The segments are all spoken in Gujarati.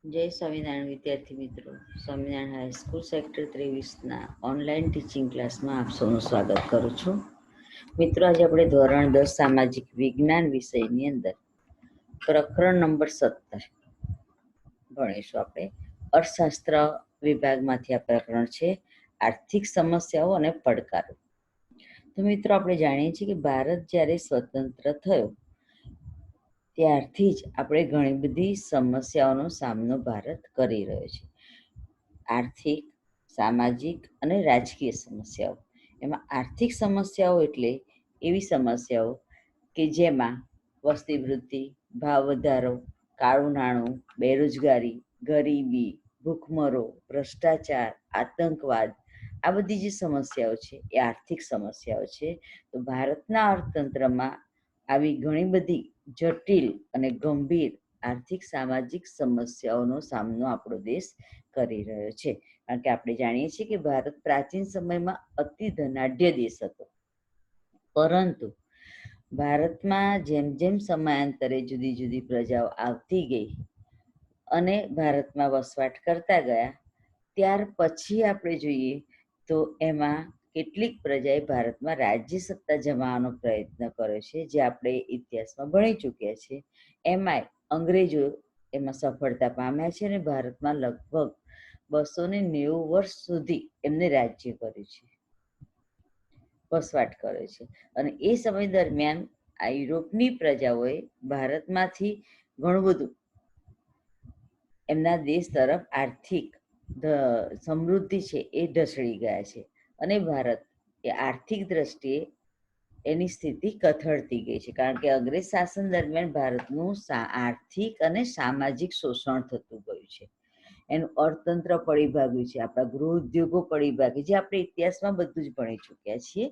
જય સ્વામિનારાયણ વિદ્યાર્થી મિત્રો. સ્વામિનારાયણ હાઈસ્કૂલ સેક્ટર 23ના ઓનલાઈન ટીચિંગ ક્લાસમાં આપ સૌનું સ્વાગત કરું છું. મિત્રો, આજે આપણે ધોરણ 10 સામાજિક વિજ્ઞાન વિષયની અંદર પ્રકરણ નંબર 17 ભણીશું. આપણે અર્થશાસ્ત્ર વિભાગમાંથી આ પ્રકરણ છે, આર્થિક સમસ્યાઓ અને પડકારો. તો મિત્રો, આપણે જાણીએ છીએ કે ભારત જ્યારે સ્વતંત્ર થયો ત્યારથી જ આપણે ઘણી બધી સમસ્યાઓનો સામનો ભારત કરી રહ્યો છે. આર્થિક, સામાજિક અને રાજકીય સમસ્યાઓ. એમાં આર્થિક સમસ્યાઓ એટલે એવી સમસ્યાઓ કે જેમાં વસ્તી વૃદ્ધિ, ભાવ વધારો, કાળું નાણું, બેરોજગારી, ગરીબી, ભૂખમરો, ભ્રષ્ટાચાર, આતંકવાદ, આ બધી જે સમસ્યાઓ છે એ આર્થિક સમસ્યાઓ છે. તો ભારતના અર્થતંત્રમાં આવી ઘણી બધી જટિલ અને ગંભીર આર્થિક સામાજિક સમસ્યાઓનો સામનો આપણો દેશ કરી રહ્યો છે. કારણ કે આપણે જાણીએ છીએ કે ભારત પ્રાચીન સમયમાં અતિ ધનાઢ્ય દેશ હતો, પરંતુ ભારતમાં જેમ જેમ સમયાંતરે જુદી જુદી પ્રજાઓ આવતી ગઈ અને ભારતમાં વસવાટ કરતા ગયા, ત્યાર પછી આપણે જોઈએ તો એમાં કેટલીક પ્રજાએ ભારતમાં રાજ્ય સત્તા જમાવવાનો પ્રયત્ન કર્યો છે, જે આપણે ઇતિહાસમાં ભણી ચૂક્યા છીએ. એમાંય અંગ્રેજો એમાં સફળતા પામ્યા છે અને ભારતમાં લગભગ 290 વર્ષ સુધી એમને રાજ્ય કર્યું છે, વસવાટ કર્યો છે. અને એ સમય દરમિયાન આ યુરોપની પ્રજાઓએ ભારતમાંથી ઘણું બધું એમના દેશ તરફ આર્થિક સમૃદ્ધિ છે એ ઢસડી ગયા છે, અને ભારત એ આર્થિક દ્રષ્ટિએ એની સ્થિતિ કથળતી ગઈ છે. કારણ કે અંગ્રેજ શાસન દરમિયાન ભારતનું આર્થિક અને સામાજિક શોષણ થતું ગયું છે. એનું અર્થતંત્ર પડી ભાગ્યું છે, આપણા ગૃહ ઉદ્યોગો પડી ભાગ્યા, જે આપણે ઇતિહાસમાં બધું જ ભણી ચૂક્યા છીએ.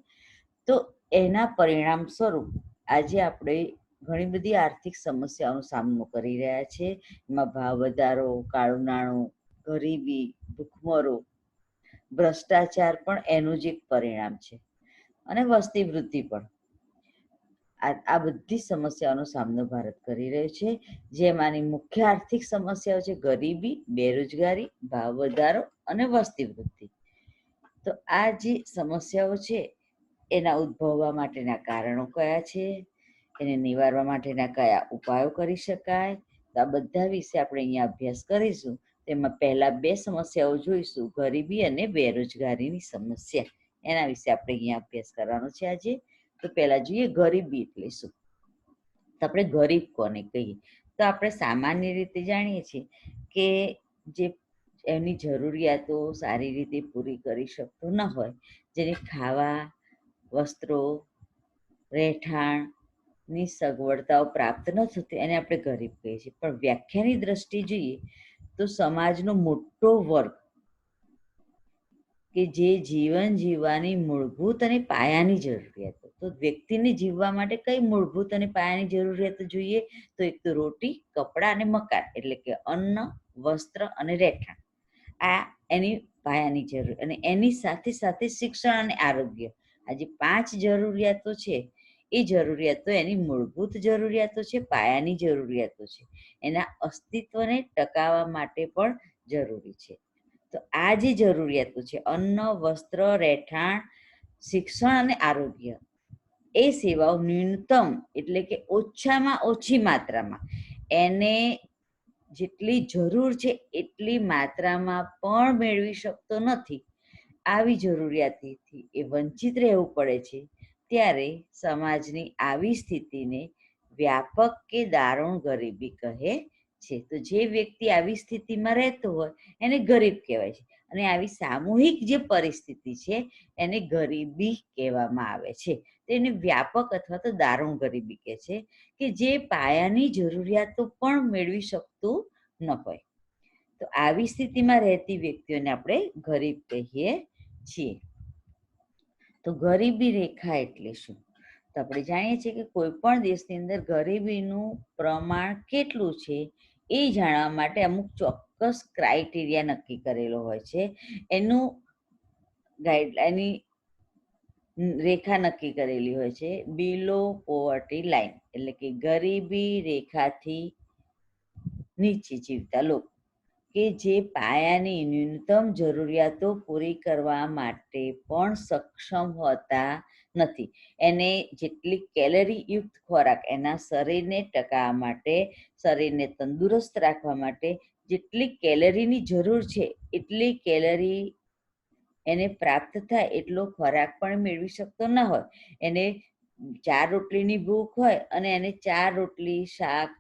તો એના પરિણામ સ્વરૂપ આજે આપણે ઘણી બધી આર્થિક સમસ્યાઓનો સામનો કરી રહ્યા છે. એમાં ભાવ વધારો, કાળું નાણું, ગરીબી, ભૂખમરો, ભ્રષ્ટાચાર પણ એનું જ એક પરિણામ છે, અને વસ્તી વૃદ્ધિ પણ. આ બધી સમસ્યાઓનો સામનો ભારત કરી રહ્યો છે, જેમાંની મુખ્ય આર્થિક સમસ્યાઓ છે ગરીબી, બેરોજગારી, ભાવ વધારો અને વસ્તી વૃદ્ધિ. તો આ જે સમસ્યાઓ છે એના ઉદ્ભવવા માટેના કારણો કયા છે, એને નિવારવા માટેના કયા ઉપાયો કરી શકાય, તો આ બધા વિશે આપણે અહીંયા અભ્યાસ કરીશું. તેમાં પહેલા બે સમસ્યાઓ જોઈશું, ગરીબી અને બેરોજગારીની સમસ્યા. એના વિશે આપણે અહીંયા અભ્યાસ કરવાનો છે આજે. તો પહેલા જોઈએ ગરીબી એટલે શું. તો આપણે ગરીબ કોને કહીએ? તો આપણે સામાન્ય રીતે જાણીએ છીએ કે જે એમની જરૂરિયાતો સારી રીતે પૂરી કરી શકતો ન હોય, જેને ખાવા, વસ્ત્રો, રહેઠાણની સગવડતાઓ પ્રાપ્ત ન થતી, એને આપણે ગરીબ કહીએ છીએ. પણ વ્યાખ્યાની દ્રષ્ટિએ જોઈએ તો સમાજનો મોટો વર્ગ કે જે જીવન જીવવાની મૂળભૂત અને પાયાની જરૂરિયાતો, તો વ્યક્તિને જીવવા માટે કઈ મૂળભૂત અને પાયાની જરૂરિયાતો જોઈએ? તો એક તો રોટી, કપડાં અને મકાન, એટલે કે અન્ન, વસ્ત્ર અને રહેઠાણ. આ એની પાયાની જરૂર, અને એની સાથે સાથે શિક્ષણ અને આરોગ્ય. આ જે 5 જરૂરિયાતો છે એ જરૂરિયાતો એની મૂળભૂત જરૂરિયાતો છે, પાયાની જરૂરિયાતો છે, એના અસ્તિત્વને ટકાવવા માટે પણ જરૂરી છે. તો આ જે જરૂરિયાતો છે, અન્ન, વસ્ત્ર, રહેઠાણ, શિક્ષણ અને આરોગ્ય, એ સેવાઓ ન્યૂનતમ એટલે કે ઓછામાં ઓછી માત્રામાં એને જેટલી જરૂર છે એટલી માત્રામાં પણ મેળવી શકતો નથી. આવી જરૂરિયાતથી એ વંચિત રહેવું પડે છે. ત્યારે સમાજની આવી સ્થિતિને વ્યાપક કે દારૂણ ગરીબી કહે છે. તો જે વ્યક્તિ આવી સ્થિતિમાં રહેતો હોય એને ગરીબ કહેવાય છે, અને આવી સામૂહિક જે પરિસ્થિતિ છે એને ગરીબી કહેવામાં આવે છે. તેને વ્યાપક અથવા તો દારૂણ ગરીબી કહે છે, કે જે પાયાની જરૂરિયાતો પણ મેળવી શકતું ન હોય. તો આવી સ્થિતિમાં રહેતી વ્યક્તિઓને આપણે ગરીબ કહીએ છીએ. તો ગરીબી રેખા એટલે શું? તો આપણે જાણીએ છીએ કે કોઈ પણ દેશની અંદર ગરીબીનું પ્રમાણ કેટલું છે એ જાણવા માટે અમુક ચોક્કસ ક્રાઇટેરિયા નક્કી કરેલો હોય છે. એનું ગાઈડલાઈનની રેખા નક્કી કરેલી હોય છે, બિલો પોવર્ટી લાઈન, એટલે કે ગરીબી રેખાથી નીચે જીવતા લોકો. કે જે પાયાની ન્યૂનતમ જરૂરિયાતો પૂરી કરવા માટે પણ સક્ષમ હોતા નથી. એને જેટલી કેલરીયુક્ત ખોરાક એના શરીરને ટકાવવા માટે, શરીરને તંદુરસ્ત રાખવા માટે જેટલી કેલરીની જરૂર છે એટલી કેલરી એને પ્રાપ્ત થાય એટલો ખોરાક પણ મેળવી શકતો ન હોય. એને 4 રોટલીની ભૂખ હોય અને એને 4 રોટલી શાક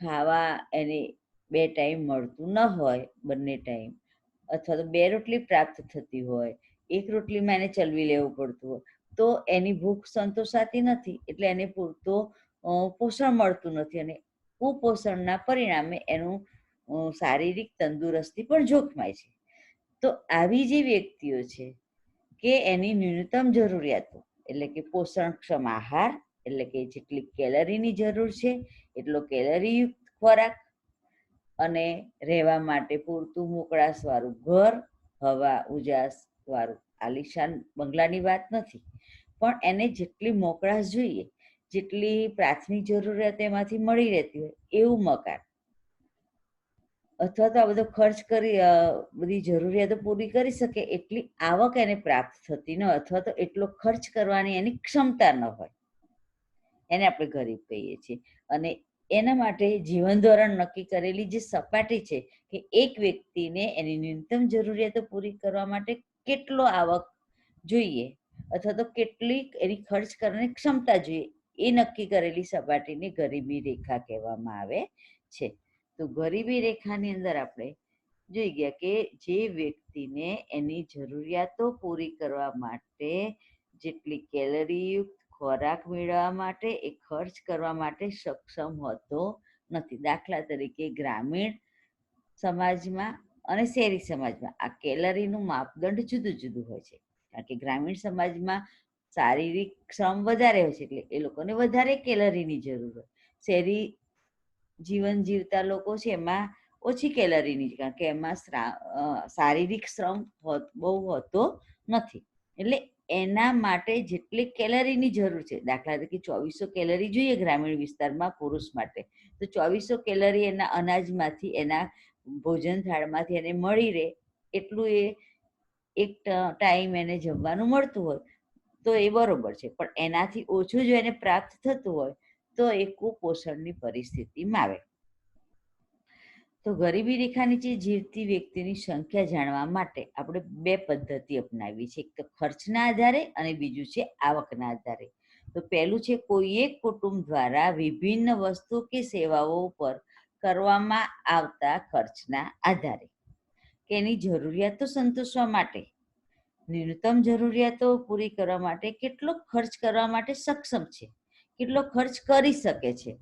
ખાવા એને 2 ટાઈમ મળતું ન હોય, બંને ટાઈમ, અથવા તો 2 રોટલી પ્રાપ્ત થતી હોય, 1 રોટલીમાં એને ચલવી લેવું પડતું હોય, તો એની ભૂખ સંતોષાતી નથી. એટલે એને પૂરતો પોષણ મળતું નથી અને કુપોષણના પરિણામે એનું શારીરિક તંદુરસ્તી પણ જોખમાય છે. તો આવી જે વ્યક્તિઓ છે કે એની ન્યૂનતમ જરૂરિયાતો એટલે કે પોષણક્ષમ આહાર, એટલે કે જેટલી કેલરીની જરૂર છે એટલો કેલરીયુક્ત ખોરાક અને રહેવા માટે પૂરતું મોકળાશવાળું ઘર, હવા ઉજાસ વાળું આલિશાન બંગલાની વાત નથી, પણ એને જેટલી મોકળાશ જોઈએ, જેટલી પ્રાથમિક જરૂરિયાત એમાંથી મળી રહેતી હોય એવું મકાન, અથવા તો આ બધો ખર્ચ કરી બધી જરૂરિયાતો પૂરી કરી શકે એટલી આવક એને પ્રાપ્ત થતી ન હોય, અથવા તો એટલો ખર્ચ કરવાની એની ક્ષમતા ન હોય, એને આપણે ગરીબ કહીએ છીએ. અને એના માટે જીવન ધોરણ નક્કી કરેલી જે સપાટી છે કે એક વ્યક્તિને એની ન્યૂનતમ જરૂરિયાતો પૂરી કરવા માટે કેટલો આવક જોઈએ અથવા તો કેટલી એની ખર્ચ કરવાની ક્ષમતા જોઈએ, એ નક્કી કરેલી સપાટીને ગરીબી રેખા કહેવામાં આવે છે. તો ગરીબી રેખાની અંદર આપણે જોઈ ગયા કે જે વ્યક્તિને એની જરૂરિયાતો પૂરી કરવા માટે જેટલી કેલરીયુક્ત ખોરાક મેળવવા માટે એ ખર્ચ કરવા માટે સક્ષમ હોતો નથી. દાખલા તરીકે ગ્રામીણ સમાજમાં અને શહેરી સમાજમાં આ કેલરીનું માપદંડ જુદું જુદું હોય છે. કારણ કે ગ્રામીણ સમાજમાં શારીરિક શ્રમ વધારે હોય છે એટલે એ લોકોને વધારે કેલરીની જરૂર હોય. શહેરી જીવન જીવતા લોકો છે એમાં ઓછી કેલરીની, કારણ કે એમાં શારીરિક શ્રમ બહુ હોતો નથી. એટલે એના માટે જેટલી કેલરીની જરૂર છે, દાખલા તરીકે 2400 કેલરી જોઈએ ગ્રામીણ વિસ્તારમાં પુરુષ માટે, તો 2400 કેલરી એના અનાજમાંથી, એના ભોજન થાળમાંથી એને મળી રહે એટલું એ એક ટાઈમ એને જમવાનું મળતું હોય તો એ બરોબર છે. પણ એનાથી ઓછું જો એને પ્રાપ્ત થતું હોય તો એ કુપોષણની પરિસ્થિતિમાં આવે. તો ગરીબી રેખા નીચે જીવતી વ્યક્તિની સંખ્યા જાણવા માટે આપણે 2 પદ્ધતિ અપનાવી છે, એક તો ખર્ચના આધારે અને બીજું છે આવકના આધારે. તો પહેલું છે કોઈ એક કુટુંબ દ્વારા વિભિન્ન વસ્તુ કે સેવાઓ ઉપર કરવામાં આવતા ખર્ચના આધારે, કે એની જરૂરિયાતો સંતોષવા માટે, ન્યૂનતમ જરૂરિયાતો પૂરી કરવા માટે કેટલો ખર્ચ કરવા માટે સક્ષમ છે, કેટલો ખર્ચ કરી શકે છે,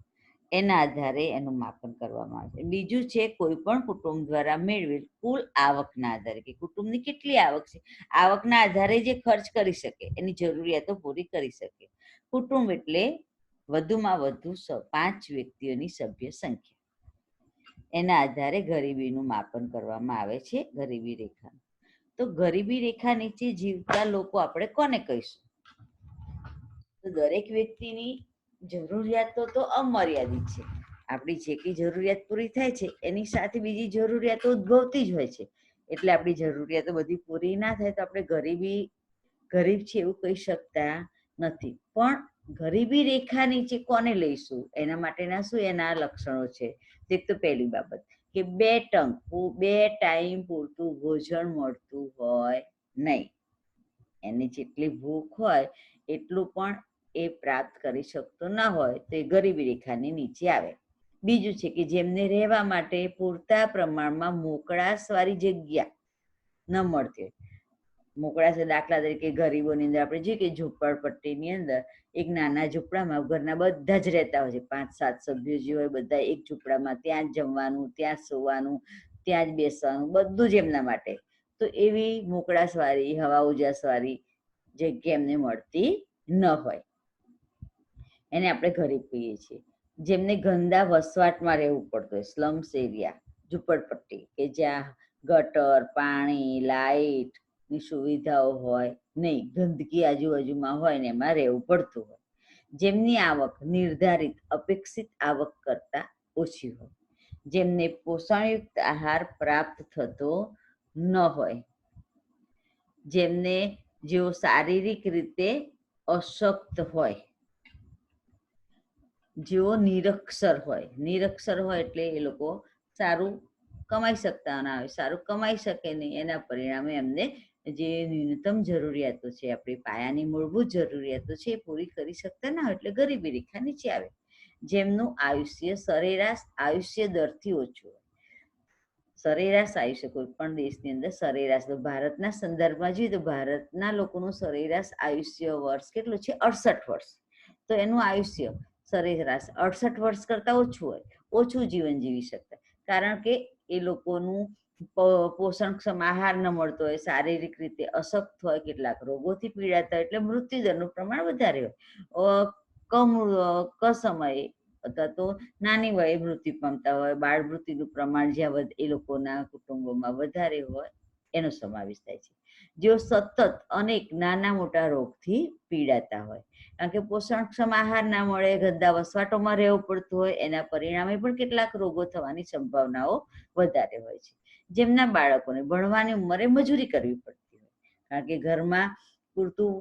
એના આધારે એનું માપન કરવામાં આવે છે. બીજું છે કોઈ પણ કુટુંબ દ્વારા મેળવેલ કુલ આવકના આધારે, કે કુટુંબની કેટલી આવક છે, આવકના આધારે જે ખર્ચ કરી શકે, એની જરૂરિયાતો પૂરી કરી શકે. કુટુંબ એટલે વધુમાં વધુ 5 વ્યક્તિઓની સભ્ય સંખ્યા. એના આધારે ગરીબીનું માપન કરવામાં આવે છે, ગરીબી રેખાનું. તો ગરીબી રેખા નીચે જીવતા લોકો આપણે કોને કહીશું? તો દરેક વ્યક્તિની જરૂરિયાતો તો અમર્યાદિત છે. આપણી જે કંઈ જરૂરિયાત પૂરી થાય છે એની સાથે બીજી જરૂરિયાતો ઉદ્ભવતી જ હોય છે. એટલે આપણી જરૂરિયાતો બધી પૂરી ના થાય તો આપણે ગરીબ છે એવું કહી શકતા નથી. પણ ગરીબી રેખા નીચે કોને લઈશું, એના માટેના શું એના લક્ષણો છે? એક તો પહેલી બાબત કે 2 ટાઈમ પૂરતું ભોજન મળતું હોય નહીં. એને જેટલી ભૂખ હોય એટલું પણ એ પ્રાપ્ત કરી શકતો ના હોય તો એ ગરીબી રેખાની નીચે આવે. બીજું છે કે જેમને રહેવા માટે પૂરતા પ્રમાણમાં મોકળાશવાળી જગ્યા ન મળતી હોય. મોકળાશ દાખલા તરીકે ગરીબોની અંદર આપણે જોઈએ કે ઝૂંપડપટ્ટીની અંદર એક નાના ઝૂંપડામાં ઘરના બધા જ રહેતા હોય છે, 5-7 સભ્યો જે હોય બધા એક ઝૂંપડામાં, ત્યાં જ જમવાનું, ત્યાં જ સૂવાનું, ત્યાં જ બેસવાનું, બધું જ એમના માટે. તો એવી મોકળાશવાળી, હવા ઉજાસવાળી જગ્યા એમને મળતી ન હોય, એને આપણે ગરીબ કહીએ છીએ. જેમને ગંદા વસવાટમાં રહેવું પડતું હોય, સ્લમ્સ એરિયા, ઝૂંપડપટ્ટી, કે જ્યાં ગટર, પાણી, લાઇટની સુવિધાઓ હોય નહીં, ગંદકી આજુબાજુમાં હોય ને એમાં રહેવું પડતું હોય. જેમની આવક નિર્ધારિત અપેક્ષિત આવક કરતાં ઓછી હોય, જેમને પોષણયુક્ત આહાર પ્રાપ્ત થતો ન હોય, જેમને જેઓ શારીરિક રીતે અશક્ત હોય, જેઓ નિરક્ષર હોય એટલે એ લોકો સારું કમાઈ શકતા ના હોય, સારું કમાઈ શકે નહીં, એના પરિણામે એમને જે ન્યૂનતમ જરૂરિયાતો છે, આપણી પાયાની મૂળભૂત જરૂરિયાતો છે એ પૂરી કરી શકતા ના હોય, એટલે ગરીબી રેખા નીચે આવે. જેમનું આયુષ્ય સરેરાશ આયુષ્ય દરથી ઓછું હોય, સરેરાશ આયુષ્ય કોઈ પણ દેશની અંદર સરેરાશ, તો ભારતના સંદર્ભમાં જોઈએ તો ભારતના લોકોનું સરેરાશ આયુષ્ય વર્ષ કેટલું છે? 68 વર્ષ. તો એનું આયુષ્ય સરેરાશ 68 વર્ષ કરતાં ઓછું હોય, ઓછું જીવન જીવી શકતા, કારણ કે એ લોકોનું પોષણક્ષમ આહાર ન મળતો હોય, શારીરિક રીતે અશક્ત હોય, કેટલાક રોગોથી પીડાતા હોય, એટલે મૃત્યુદરનું પ્રમાણ વધારે હોય. સમયે અથવા તો નાની વયે મૃત્યુ પામતા હોય, બાળ મૃત્યુનું પ્રમાણ જ્યાં એ લોકોના કુટુંબોમાં વધારે હોય એનો સમાવેશ થાય છે. જેઓ સતત અનેક નાના મોટા રોગથી પીડાતા હોય, કારણ કે પોષણક્ષમ આહાર ના મળે, ગંદા વસવાટોમાં રહેવું પડતું હોય, એના પરિણામે પણ કેટલાક રોગો થવાની સંભાવનાઓ વધારે હોય છે. જેમના બાળકોને ભણવાની ઉંમરે મજૂરી કરવી પડતી હોય, કારણ કે ઘરમાં પૂરતું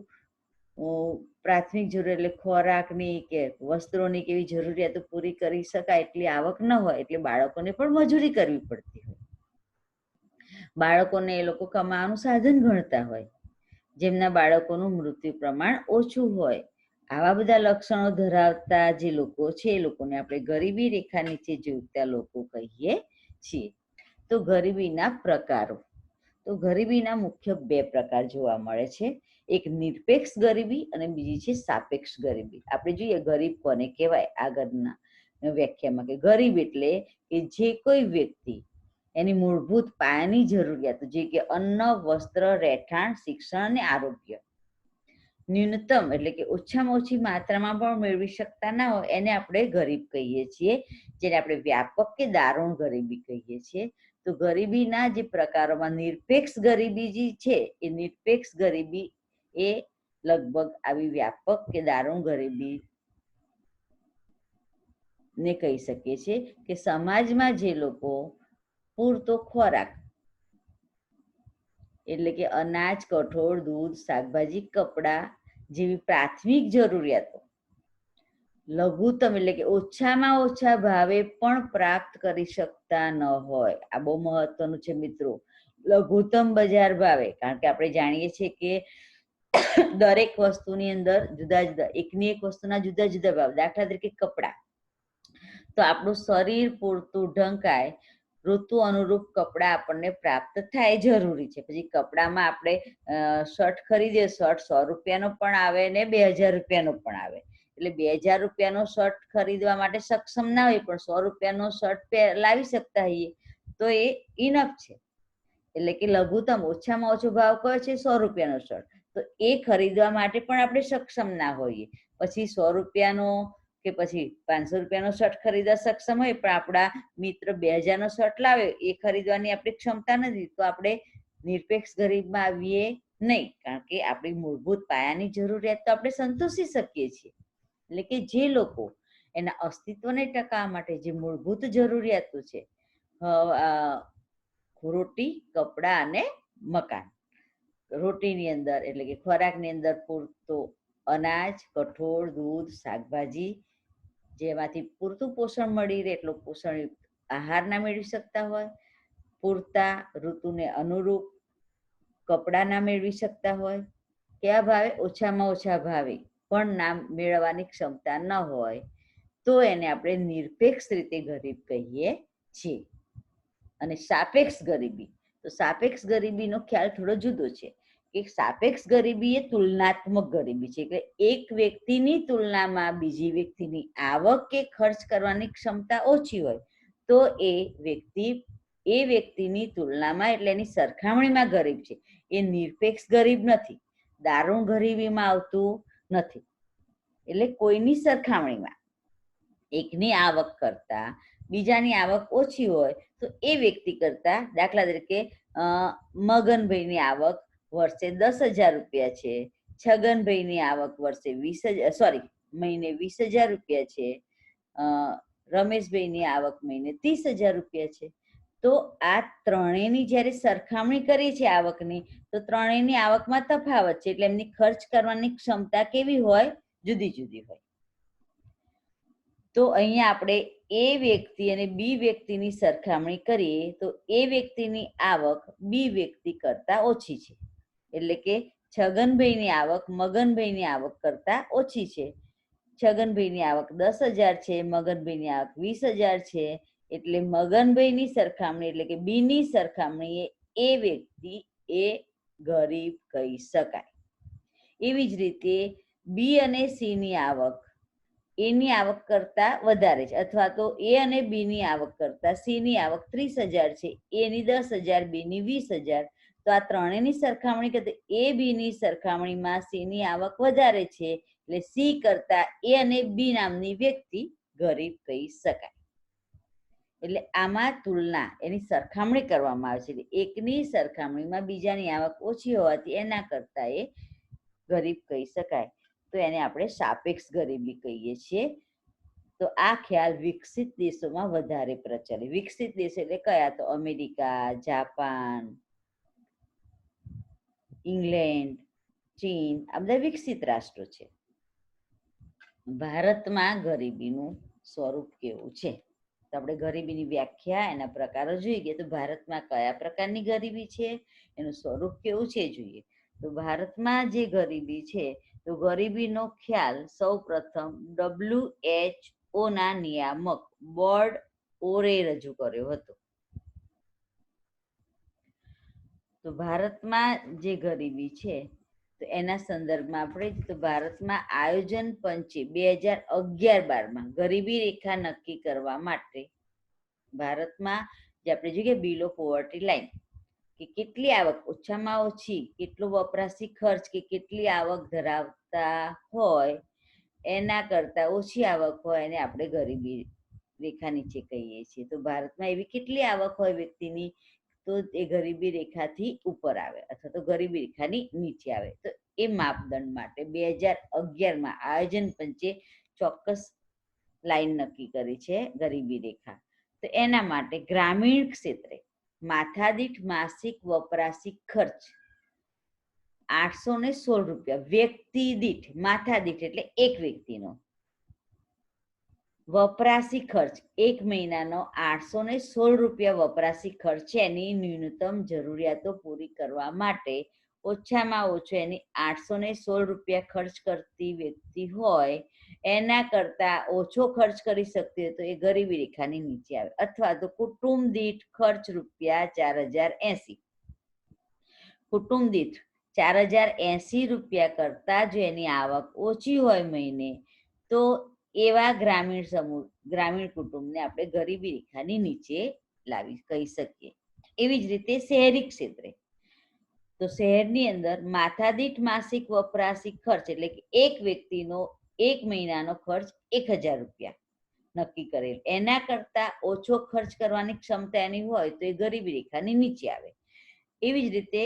પ્રાથમિક જરૂર એટલે ખોરાકની કે વસ્ત્રોની કે એવી જરૂરિયાતો પૂરી કરી શકાય એટલી આવક ન હોય, એટલે બાળકોને પણ મજૂરી કરવી પડતી હોય. બાળકોને એ લોકો કમાવાનું સાધન ગણતા હોય. જેમના બાળકોનું મૃત્યુ પ્રમાણ ઓછું હોય, આવા બધા લક્ષણો ધરાવતા જે લોકો છે એ લોકોને આપણે ગરીબી રેખા નીચે જીવતા લોકો કહીએ છીએ. તો ગરીબીના પ્રકારો, તો ગરીબીના મુખ્ય 2 પ્રકાર જોવા મળે છે. એક નિરપેક્ષ ગરીબી અને બીજી છે સાપેક્ષ ગરીબી. આપણે જોઈએ ગરીબ કોને કહેવાય આગળના વ્યાખ્યામાં, કે ગરીબ એટલે કે જે કોઈ વ્યક્તિ એની મૂળભૂત પાયાની જરૂરિયાતો, જે કે અન્ન, વસ્ત્ર, રહેઠાણ, શિક્ષણ અને આરોગ્ય ન્યૂનતમ એટલે કે ઓછામાં ઓછી માત્રામાં પણ મેળવી શકતા ના હોય, એને આપણે ગરીબ કહીએ છીએ, જેને આપણે વ્યાપક કે દારૂણ ગરીબી કહીએ છીએ. તો ગરીબીના જે પ્રકારોમાં નિરપેક્ષ ગરીબી જે છે, એ નિરપેક્ષ ગરીબી એ લગભગ આવી વ્યાપક કે દારૂણ ગરીબી ને કહી શકીએ છીએ, કે સમાજમાં જે લોકો પૂરતો ખોરાક એટલે કે અનાજ, કઠોળ, દૂધ, શાકભાજી, કપડાં જેવી પ્રાથમિક જરૂરિયાતો લઘુત્તમ એટલે કે ઓછામાં ઓછા ભાવે પણ પ્રાપ્ત કરી શકતા ન હોય. આ બહુ મહત્વનું છે મિત્રો, લઘુત્તમ બજાર ભાવે, કારણ કે આપણે જાણીએ છીએ કે દરેક વસ્તુની અંદર જુદા જુદા એકની એક વસ્તુના જુદા જુદા ભાવ. દાખલા તરીકે કપડાં, તો આપણું શરીર પૂરતું ઢંકાય, ઋતુ અનુરૂપ કપડાં આપણને પ્રાપ્ત થાય જરૂરી છે. પછી કપડામાં આપણે શર્ટ ખરીદીએ, શર્ટ 100 રૂપિયાનો પણ આવે ને 2000 રૂપિયાનો પણ આવે, એટલે 2000 રૂપિયાનો શર્ટ ખરીદવા માટે સક્ષમ ના હોય, પણ 100 રૂપિયાનો શર્ટ લાવી શકતા હોઈએ તો એ ઇનફ છે. એટલે કે લઘુત્તમ ઓછામાં ઓછો ભાવ કયો છે? 100 રૂપિયાનો શર્ટ, તો એ ખરીદવા માટે પણ આપણે સક્ષમ ના હોઈએ. પછી 100 રૂપિયાનો કે પછી 500 રૂપિયાનો શર્ટ ખરીદવા સક્ષમ હોય, પણ આપણા મિત્ર 2000નો શર્ટ લાવે, એ ખરીદવાની આપણી ક્ષમતા નથી, તો આપણે નિરપેક્ષ ગરીબમાં આવીએ નહીં, કારણ કે આપણી મૂળભૂત પાયાની જરૂરિયાત તો આપણે સંતોષી શકીએ છીએ. એટલે કે જે લોકો એના અસ્તિત્વને ટકાવવા માટે જે મૂળભૂત જરૂરિયાતો છે, રોટી, કપડાં અને મકાન. રોટીની અંદર એટલે કે ખોરાકની અંદર પૂરતો અનાજ, કઠોળ, દૂધ, શાકભાજી જેમાંથી પૂરતું પોષણ મળી રહે એટલો પોષણયુક્ત આહાર ના મેળવી શકતા હોય, પૂરતા ઋતુને અનુરૂપ કપડાં ના મેળવી શકતા હોય, કયા ભાવે? ઓછામાં ઓછા ભાવે પણ ના મેળવવાની ક્ષમતા ન હોય, તો એને આપણે નિરપેક્ષ રીતે ગરીબ કહીએ છીએ. અને સાપેક્ષ ગરીબી, તો સાપેક્ષ ગરીબીનો ખ્યાલ થોડો જુદો છે, કે સાપેક્ષ ગરીબી એ તુલનાત્મક ગરીબી છે, કે એક વ્યક્તિની તુલનામાં બીજી વ્યક્તિની આવક કે ખર્ચ કરવાની ક્ષમતા ઓછી હોય, તો એ વ્યક્તિની તુલનામાં એટલે એની સરખામણીમાં ગરીબ છે. એ નિરપેક્ષ ગરીબ નથી, દારૂણ ગરીબીમાં આવતું નથી. એટલે કોઈની સરખામણીમાં એકની આવક કરતા બીજાની આવક ઓછી હોય, તો એ વ્યક્તિ કરતા, દાખલા તરીકે મગનભાઈની આવક વર્ષે 10,000 રૂપિયા છે, છગનભાઈની આવક વર્ષે મહિને 20,000 રૂપિયા છે, રમેશભાઈની આવક મહિને 30,000 રૂપિયા છે. તો આ ત્રણેયની જ્યારે સરખામણી કરીએ છીએ આવકની, તો ત્રણેયની આવકમાં તફાવત છે, એટલે એમની ખર્ચ કરવાની ક્ષમતા કેવી હોય? જુદી જુદી હોય. તો અહીંયા આપણે એ વ્યક્તિ અને બી વ્યક્તિની સરખામણી કરીએ તો એ વ્યક્તિની આવક બી વ્યક્તિ કરતા ઓછી છે. એટલે કે છગનભાઈની આવક મગનભાઈની આવક કરતા ઓછી છે. છગનભાઈની આવક 10,000 છે, મગનભાઈની આવક 20,000 છે. એટલે મગનભાઈની સરખામણી એટલે કે બીની સરખામણીએ એ વ્યક્તિ એ ગરીબ કહી શકાય. એવી જ રીતે બી અને સીની આવક એની આવક કરતા વધારે છે, અથવા તો એ અને બીની આવક કરતા સીની આવક 30,000 છે, એની 10,000, બીની 20,000. તો આ ત્રણેયની સરખામણી કરતા એ બીની સરખામણીમાં સીની આવક વધારે છે, એટલે સી કરતા એ અને બી નામની વ્યક્તિ ગરીબ કહી શકાય. એટલે આમાં તુલના એની સરખામણી કરવામાં આવે છે. એકની સરખામણીમાં બીજાની આવક ઓછી હોવાથી એના કરતા એ ગરીબ કહી શકાય. તો એને આપણે સાપેક્ષ ગરીબી કહીએ છીએ. તો આ ખ્યાલ વિકસિત દેશોમાં વધારે પ્રચલિત. વિકસિત દેશો એટલે કયા? તો અમેરિકા, જાપાન, ઇંગ્લેન્ડ, ચીન, આ બધા વિકસિત રાષ્ટ્રો છે. ભારતમાં ગરીબીનું સ્વરૂપ કેવું છે? તો આપણે ગરીબીની વ્યાખ્યા, એના પ્રકારો જોઈએ. તો ભારતમાં કયા પ્રકારની ગરીબી છે, એનું સ્વરૂપ કેવું છે જોઈએ. તો ભારતમાં જે ગરીબી છે, તો ગરીબીનો ખ્યાલ સૌ પ્રથમ WHO ના નિયામક બોર્ડ ઓરે રજૂ કર્યો હતો. તો ભારતમાં જે ગરીબી છે, તો એના સંદર્ભમાં આપણે તો ભારતમાં આયોજન પંચે 2011-12માં ગરીબી રેખા નક્કી કરવા માટે ભારતમાં જે આપણે જોઈએ બિલો પોવર્ટી લાઈન, કે કેટલી આવક, ઓછામાં ઓછી કેટલો વપરાશી ખર્ચ કે કેટલી આવક ધરાવતા હોય એના કરતાં ઓછી આવક હોય એને આપણે ગરીબી રેખા નીચે કહીએ છીએ. તો ભારતમાં એવી કેટલી આવક હોય વ્યક્તિની, તો એ ગરીબી રેખાથી ઉપર આવે અથવા તો ગરીબી રેખાની નીચે આવે. તો એ માપદંડ માટે 2011માં આયોજન પંચે ચોક્કસ લાઈન નક્કી કરી છે ગરીબી રેખા. તો એના માટે ગ્રામીણ ક્ષેત્રે માથાદીઠ માસિક વપરાશી ખર્ચ 816 રૂપિયા વ્યક્તિ દીઠ, માથા દીઠ એટલે એક વ્યક્તિનો વપરાશી ખર્ચ એક મહિનાનો 816 રૂપિયા વપરાશી ખર્ચ છે. એની ન્યૂનતમ જરૂરિયાતો પૂરી કરવા માટે ઓછામાં ઓછો એની 816 રૂપિયા ખર્ચ કરતી વ્યક્તિ હોય, એના કરતા ઓછો ખર્ચ કરી શકતી હોય તો એ ગરીબી રેખાની નીચે આવે. અથવા તો કુટુંબ દીઠ ખર્ચ રૂપિયા 4,080. કુટુંબ દીઠ 4,080 રૂપિયા કરતા જો એની આવક ઓછી હોય મહિને, તો એવા ગ્રામીણ કુટુંબને આપણે ગરીબી રેખાની નીચે લાવી કહી શકીએ. એવી જ રીતે શહેરી ક્ષેત્રે, તો શહેરની અંદર માથાદીઠ માસિક વપરાશી ખર્ચ એટલે કે એક વ્યક્તિનો એક મહિનાનો ખર્ચ 1,000 રૂપિયા નક્કી કરેલ, એના કરતા ઓછો ખર્ચ કરવાની ક્ષમતા એની હોય તો એ ગરીબી રેખાની નીચે આવે. એવી જ રીતે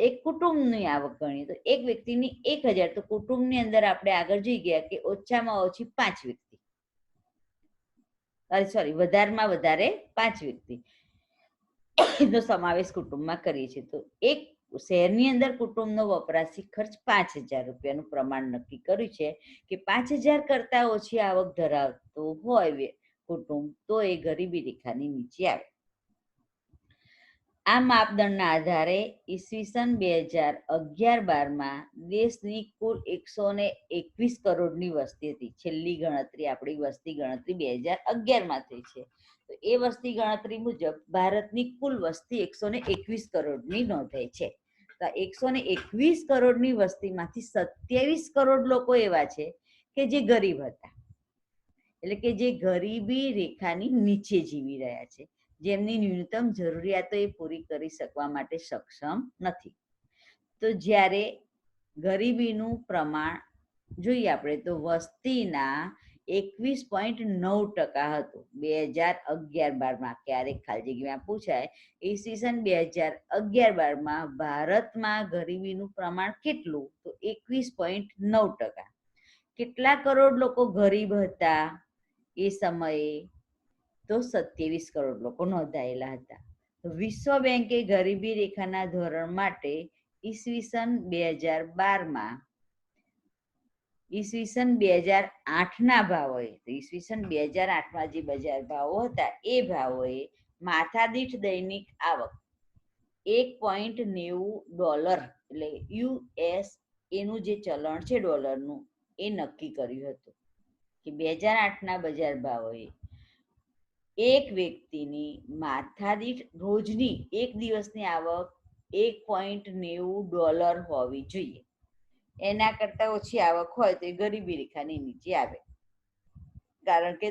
એક કુટુંબની આવક ગણીએ તો એક વ્યક્તિની 1,000, તો કુટુંબની અંદર આપણે આગળ જોઈ ગયા કે ઓછામાં ઓછી 5 વ્યક્તિ, વધારેમાં વધારે 5 વ્યક્તિ નો સમાવેશ કુટુંબમાં કરીએ છીએ. તો એક શહેરની અંદર કુટુંબનો વપરાશી ખર્ચ 5,000 રૂપિયાનું પ્રમાણ નક્કી કર્યું છે કે 5,000 કરતા ઓછી આવક ધરાવતો હોય કુટુંબ તો એ ગરીબી રેખાની નીચે આવે. આ માપદંડના આધારે ઈસવીસન 2011-12માં દેશની કુલ 121 કરોડની વસ્તી હતી. છેલ્લી ગણતરી, આપણી વસ્તી ગણતરી 2011માં થઈ છે. તો એ વસ્તી ગણતરી મુજબ ભારતની કુલ વસ્તી 121 કરોડની નોંધાઈ છે. તો 121 કરોડની વસ્તીમાંથી 27 કરોડ લોકો એવા છે કે જે ગરીબ હતા, એટલે કે જે ગરીબી રેખાની નીચે જીવી રહ્યા છે, જેમની ન્યૂનતમ જરૂરિયાતો એ પૂરી કરી શકવા માટે સક્ષમ નથી. તો જ્યારે ગરીબીનું પ્રમાણ જોઈએ આપણે તો વસ્તીના 21.9% હતું 2011-12માં. ક્યારેક ખાલી જગ્યામાં પૂછાય ઈસવીસન 2011-12માં ભારતમાં ગરીબીનું પ્રમાણ કેટલું? તો 21.9%. કેટલા કરોડ લોકો ગરીબ હતા? એ સમયે તો 27 કરોડ લોકો નોંધાયેલા હતા. વિશ્વ બેંકે ગરીબી રેખાના ધોરણ માટે ઈસવીસન 2012માં ઈસવીસન 2008ના ભાવોએ, ઈસવીસન 2008માં જે બજાર ભાવો હતા એ ભાવોએ માથાદીઠ દૈનિક આવક $1.90 એટલે યુએસ એનું જે ચલણ છે ડોલરનું એ નક્કી કર્યું હતું કે 2008ના બજાર ભાવોએ એક વ્યક્તિની માથાદીઠ રોજની એક દિવસની આવક $1.90 હોવી જોઈએ. એના કરતા ઓછી આવક હોય તો એ ગરીબી રેખાની નીચે આવે, કારણ કે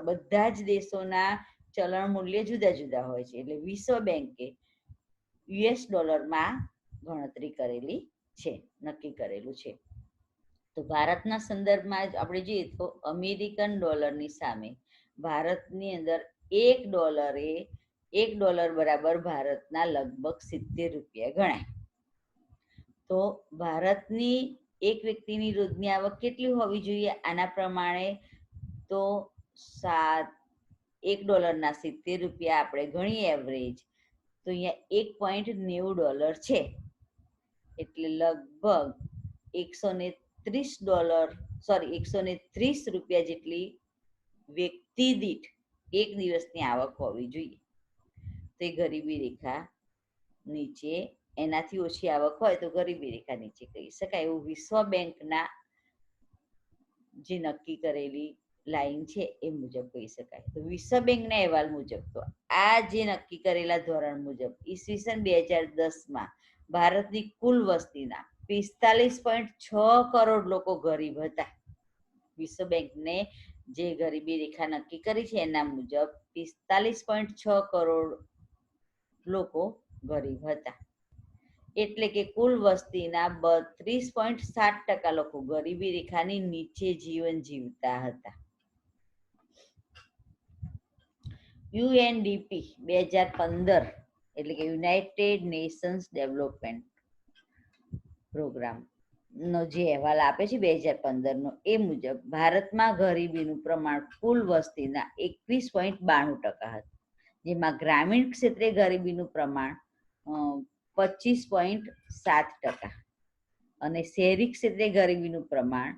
બધા જ દેશોના ચલણ મૂલ્ય જુદા જુદા હોય છે. એટલે વિશ્વ બેંકે યુએસ ડોલરમાં ગણતરી કરેલી છે, નક્કી કરેલું છે. તો ભારતના સંદર્ભમાં આપણે જોઈએ તો અમેરિકન ડોલરની સામે ભારતની અંદર $1 બરાબર ભારતના લગભગ 70 રૂપિયા ગણાય. તો ભારતની એક વ્યક્તિની રોજની આવક કેટલી હોવી જોઈએ આના પ્રમાણે? તો $1ના 70 રૂપિયા આપણે ગણીએ એવરેજ, તો અહીંયા $1.90 છે, એટલે લગભગ $130 રૂપિયા જેટલી વ્યક્તિ દીઠ એક દિવસની આવક હોવી જોઈએ. તો એ ગરીબી રેખા નીચે, એનાથી ઓછી આવક હોય તો ગરીબી રેખા નીચે કહી શકાય, એવું વિશ્વ બેંકના જે નક્કી કરેલી લાઈન છે એ મુજબ કહી શકાય. તો વિશ્વ બેંકના અહેવાલ મુજબ તો આ જે નક્કી કરેલા ધોરણ મુજબ ઈસવીસન 2010માં ભારતની કુલ વસ્તીના 45.6 કરોડ લોકો ગરીબ હતા. વિશ્વ બેંકને જે ગરીબી રેખા નક્કી કરી છે એના મુજબ 45.6 કરોડ લોકો ગરીબ હતા. એટલે કે કુલ વસ્તીના 32.7% લોકો ગરીબી રેખાની નીચે જીવન જીવતા હતા. યુએનડીપી 2015 એટલે કે યુનાઇટેડ નેશન્સ ડેવલપમેન્ટ પ્રોગ્રામ નો જે અહેવાલ આપે છે 2015નો, એ મુજબ ભારતમાં ગરીબીનું પ્રમાણ કુલ વસ્તીના 21.92% હતું, જેમાં ગ્રામીણ ક્ષેત્રે ગરીબીનું પ્રમાણ 25.7% અને શહેરી ક્ષેત્રે ગરીબીનું પ્રમાણ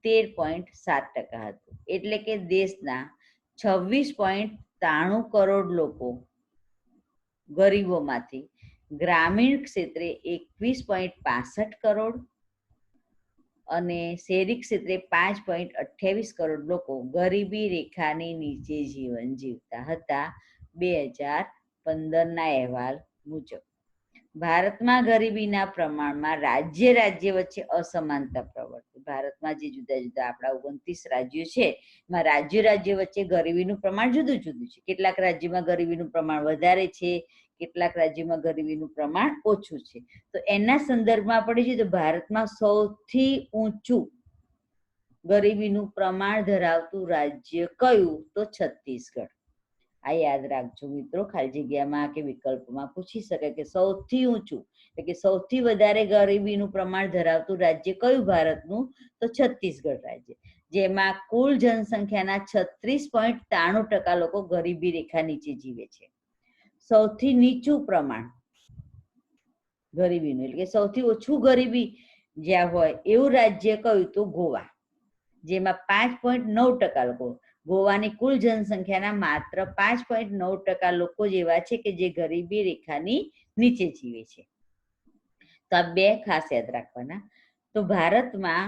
13.7% હતું. એટલે કે દેશના 26.93 કરોડ લોકો ગરીબોમાંથી ગ્રામીણ ક્ષેત્રે 21.65 કરોડ અને શહેરી ક્ષેત્રે 5.28 કરોડ લોકો ગરીબી રેખાની નીચે જીવન જીવતા હતા 2015ના અહેવાલ મુજબ. ભારતમાં ગરીબીના પ્રમાણમાં રાજ્ય વચ્ચે અસમાનતા પ્રવર્તે. ભારતમાં જે જુદા જુદા આપણા 29 રાજ્યો છે એમાં રાજ્ય વચ્ચે ગરીબીનું પ્રમાણ જુદું જુદું છે. કેટલાક રાજ્યોમાં ગરીબીનું પ્રમાણ વધારે છે, કેટલાક રાજ્યોમાં ગરીબીનું પ્રમાણ ઓછું છે. તો એના સંદર્ભમાં આપણે જોઈએ તો ભારતમાં સૌથી ઊંચું ગરીબીનું પ્રમાણ ધરાવતું રાજ્ય કયું? તો છત્તીસગઢ. આ યાદ રાખજો મિત્રો, ખાલી જગ્યામાં કે વિકલ્પમાં પૂછી શકે કે સૌથી ઊંચું એટલે કે સૌથી વધારે ગરીબીનું પ્રમાણ ધરાવતું રાજ્ય કયું ભારતનું? તો છત્તીસગઢ રાજ્ય, જેમાં કુલ જનસંખ્યાના 36.93% લોકો ગરીબી રેખા નીચે જીવે છે. સૌથી નીચું પ્રમાણ ગરીબીનું એટલે કે સૌથી ઓછું ગરીબી જ્યાં હોય એવું રાજ્ય કયું? તો ગોવા, જેમાં 5.9% લોકો, ગોવાની કુલ જનસંખ્યાના માત્ર 5.9% લોકો જેવા છે કે જે ગરીબી રેખાની નીચે જીવે છે. તો આ બે ખાસ યાદ રાખવાના. તો ભારતમાં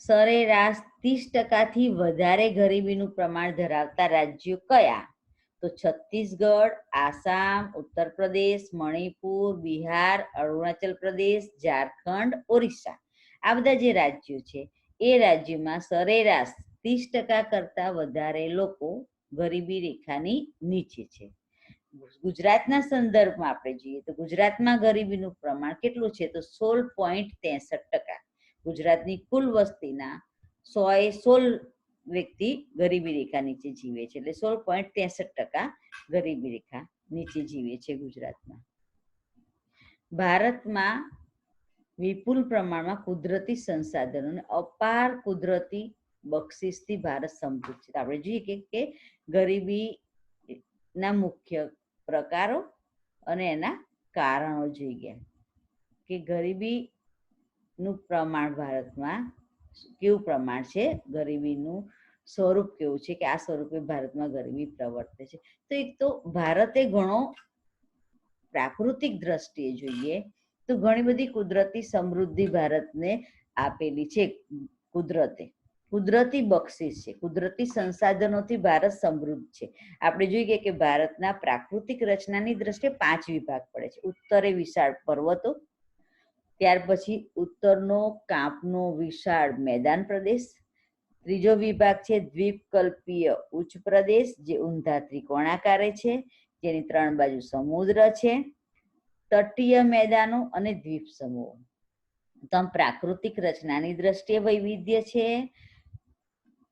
સરેરાશ 30%થી વધારે ગરીબીનું પ્રમાણ ધરાવતા રાજ્યો કયા? તો છત્તીસગઢ, આસામ, ઉત્તર પ્રદેશ, મણિપુર, બિહાર, અરુણાચલ પ્રદેશ, ઝારખંડ, ઓરિસ્સા. આ બધા જે રાજ્યો છે એ રાજ્યોમાં સરેરાશ 30% કરતા વધારે લોકો ગરીબી રેખાની નીચે છે. ગુજરાતના સંદર્ભમાં આપણે જોઈએ તો ગુજરાતમાં ગરીબીનું પ્રમાણ કેટલું છે? તો 16.63%. ગુજરાતની કુલ વસ્તીના 116 વ્યક્તિ ગરીબી રેખા નીચે જીવે છે, એટલે 16.63% ગરીબી રેખા નીચે જીવે છે ગુજરાતમાં. ભારતમાં વિપુલ પ્રમાણમાં કુદરતી સંસાધનો અને અપાર કુદરતી બક્ષિસથી ભારત સમૃદ્ધ છે. આપણે જોઈએ કે ગરીબીના મુખ્ય પ્રકારો અને એના કારણો જોઈએ કે ગરીબીનું પ્રમાણ ભારતમાં કેવું પ્રમાણ છે, ગરીબીનું સ્વરૂપ કેવું છે, કે આ સ્વરૂપે ભારતમાં ગરીબી પ્રવર્તે છે. તો એક તો ભારતે ઘણો પ્રાકૃતિક દ્રષ્ટિએ જોઈએ તો ઘણી બધી કુદરતી સમૃદ્ધિ ભારતને આપેલી છે. કુદરતી બક્ષિસ છે, કુદરતી સંસાધનોથી ભારત સમૃદ્ધ છે. આપણે જોઈએ કે ભારતના પ્રાકૃતિક રચનાની દ્રષ્ટિએ 5 વિભાગ પડે છે. ઉત્તરે વિશાળ પર્વતો, ત્યાર પછી ઉત્તરનો કાંપનો વિશાળ મેદાન પ્રદેશ, ત્રીજો વિભાગ છે દ્વીપકલ્પીય ઉચ્ચ પ્રદેશ જે ઊંધા ત્રિકોણાકારે છે, જેની 3 બાજુ સમુદ્ર છે, તટીય મેદાનો અને દ્વીપ સમૂહો. તો આમ પ્રાકૃતિક રચનાની દ્રષ્ટિએ વૈવિધ્ય છે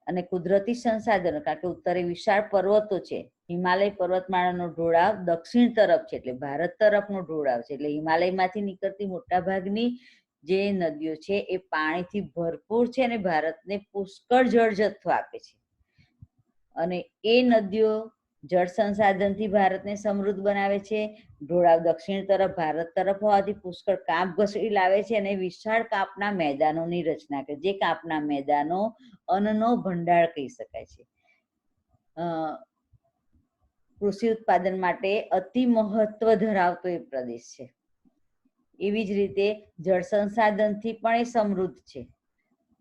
અને કુદરતી સંસાધનો, કારણ કે ઉત્તરે વિશાળ પર્વતો છે, હિમાલય પર્વતમાળાનો ઢોળાવ દક્ષિણ તરફ છે એટલે ભારત તરફનો ઢોળાવ છે, એટલે હિમાલયમાંથી નીકળતી મોટા ભાગની જે નદીઓ છે એ પાણીથી ભરપૂર છે અને ભારતને પુષ્કળ જળ જથ્થો આપે છે. અને એ નદીઓ જળ સંસાધનથી ભારતને સમૃદ્ધ બનાવે છે. ઢોળાવ દક્ષિણ તરફ ભારત તરફ હોવાથી પુષ્કળ કાંપ ઘસડી લાવે છે અને વિશાળ કાંપના મેદાનોની રચના કરે, જે કાંપના મેદાનો અન્નનો ભંડાર કહી શકાય છે. કૃષિ ઉત્પાદન માટે અતિ મહત્વ ધરાવતો એ પ્રદેશ છે. એવી જ રીતે જળ સંસાધનથી પણ એ સમૃદ્ધ છે.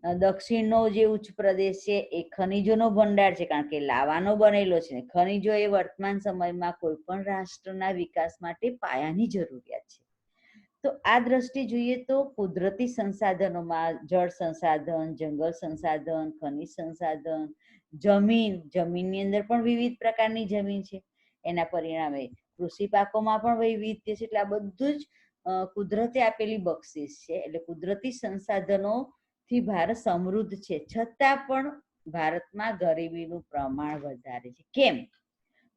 દક્ષિણનો જે ઉચ્ચ પ્રદેશ છે એ ખનિજોનો ભંડાર છે, કારણ કે લાવાનો બનેલો છે. ખનિજો એ વર્તમાન સમયમાં કોઈ પણ રાષ્ટ્રના વિકાસ માટે પાયાની જરૂરિયાત છે. તો આ દ્રષ્ટિ જોઈએ તો કુદરતી સંસાધનોમાં જળ સંસાધન, જંગલ સંસાધન, ખનિજ સંસાધન, જમીનની અંદર પણ વિવિધ પ્રકારની જમીન છે, એના પરિણામે કૃષિ પાકોમાં પણ વૈવિધ્ય છે. એટલે આ બધું જ કુદરતે આપેલી બક્ષિસ છે. એટલે કુદરતી સંસાધનોથી ભારત સમૃદ્ધ છે, છતાં પણ ભારતમાં ગરીબીનું પ્રમાણ વધારે છે. કેમ?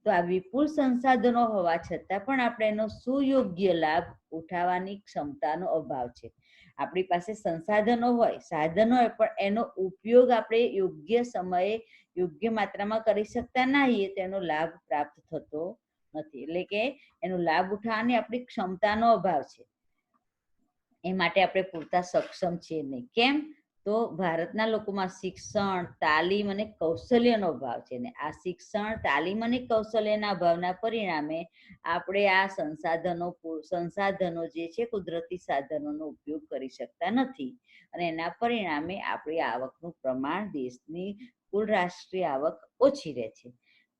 તો આ વિપુલ સંસાધનો હોવા છતાં પણ આપણે એનો સુયોગ્ય લાભ ઉઠાવવાની ક્ષમતાનો અભાવ છે. આપણી પાસે સંસાધનો હોય, સાધનો હોય, પણ એનો ઉપયોગ આપણે યોગ્ય સમયે યોગ્ય માત્રામાં કરી શકતા નહીં, તેનો લાભ પ્રાપ્ત થતો નથી. એટલે કે એનો લાભ ઉઠાવવાની આપણી ક્ષમતાનો અભાવ છે. એ માટે આપણે પૂરતા સક્ષમ છીએ નહીં. કેમ? તો ભારતના લોકોમાં શિક્ષણ, તાલીમ અને કૌશલ્યનો અભાવ છે. ને આ શિક્ષણ, તાલીમ અને કૌશલ્યના અભાવના પરિણામે આપણે આ સંસાધનો જે છે કુદરતી સાધનોનો ઉપયોગ કરી શકતા નથી અને એના પરિણામે આપણી આવકનું પ્રમાણ, દેશની કુલ રાષ્ટ્રીય આવક ઓછી રહે છે.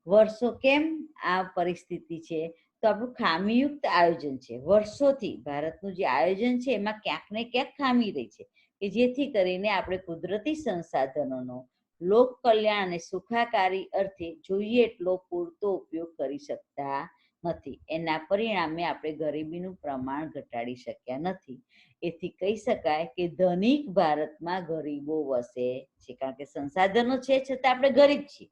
વર્ષો કેમ આ પરિસ્થિતિ છે? તો આપણું ખામીયુક્ત આયોજન છે. વર્ષોથી ભારતનું જે આયોજન છે એમાં ક્યાંક ને ક્યાંક ખામી રહી છે, કે જેથી કરીને આપણે કુદરતી સંસાધનોનો લોક કલ્યાણ અને સુખાકારી અર્થે જોઈએ એટલો પૂરતો ઉપયોગ કરી શકતા નથી. એના પરિણામે આપણે ગરીબીનું પ્રમાણ ઘટાડી શક્યા નથી. એથી કહી શકાય કે ધનિક ભારતમાં ગરીબો વસે છે, કારણ કે સંસાધનો છે છતાં આપણે ગરીબ છીએ.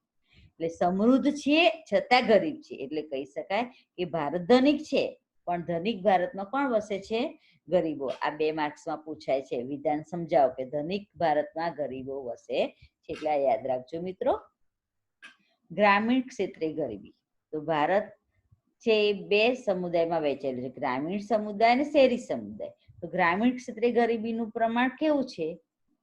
એટલે સમૃદ્ધ છીએ છતાં ગરીબ છીએ. એટલે કહી શકાય કે ભારત ધનિક છે, પણ ધનિક ભારતમાં કોણ વસે છે? ગરીબો. આ 2 માર્ક્સમાં પૂછાય છે. વિધાન સમજાવો કે ધનિક ભારતમાં ગરીબો વસે છે. એટલે યાદ રાખજો મિત્રો. ગ્રામીણ ક્ષેત્રે ગરીબી. તો ભારત છે એ 2 સમુદાયમાં વહેંચાયેલું છે, ગ્રામીણ સમુદાય અને શહેરી સમુદાય. તો ગ્રામીણ ક્ષેત્રે ગરીબીનું પ્રમાણ કેવું છે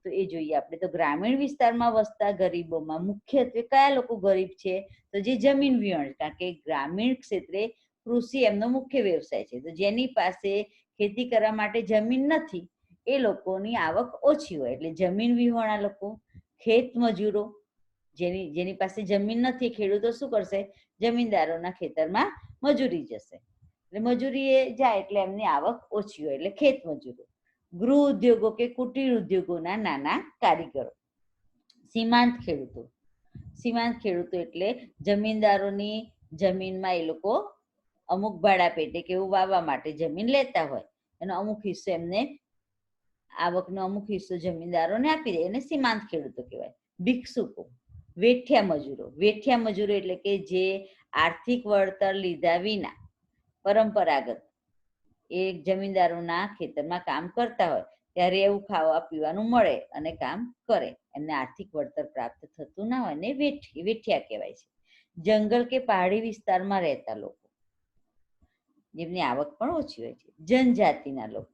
તો એ જોઈએ આપણે. તો ગ્રામીણ વિસ્તારમાં વસતા ગરીબોમાં મુખ્યત્વે કયા લોકો ગરીબ છે? તો જે જમીન વિહોણ, કારણ કે ગ્રામીણ ક્ષેત્રે કૃષિ એમનો મુખ્ય વ્યવસાય છે. તો જેની પાસે ખેતી કરવા માટે જમીન નથી એ લોકોની આવક ઓછી હોય. એટલે જમીન વિહોણા લોકો, ખેત મજૂરો, જેની પાસે જમીન નથી, ખેડૂતો શું કરશે? જમીનદારોના ખેતરમાં મજૂરી જશે. એટલે મજૂરી એ જાય એટલે એમની આવક ઓછી હોય, એટલે ખેત મજૂરો. ગૃહ ઉદ્યોગો કે કુટીર ઉદ્યોગોના નાના કારીગરો. સીમાંત ખેડૂતો એટલે જમીનદારોની જમીનમાં એ લોકો અમુક ભાડા પેટે કે એવું વાવવા માટે જમીન લેતા હોય, એનો અમુક હિસ્સો એમને, આવકનો અમુક હિસ્સો જમીનદારોને આપી દે, એને સીમાંત ખેડૂતો કહેવાય. ભિક્ષુકો, વેઠિયા મજૂરો એટલે કે જે આર્થિક વળતર લીધા વિના પરંપરાગત એ જમીનદારોના ખેતરમાં કામ કરતા હોય, ત્યારે એવું ખાવા પીવાનું મળે અને કામ કરે. એમને આર્થિક વળતર પ્રાપ્ત થતું ના હોય ને વેઠિયા કહેવાય છે. જંગલ કે પહાડી વિસ્તારમાં રહેતા લોકો, જેમની આવક પણ ઓછી હોય છે. જનજાતિના લોકો,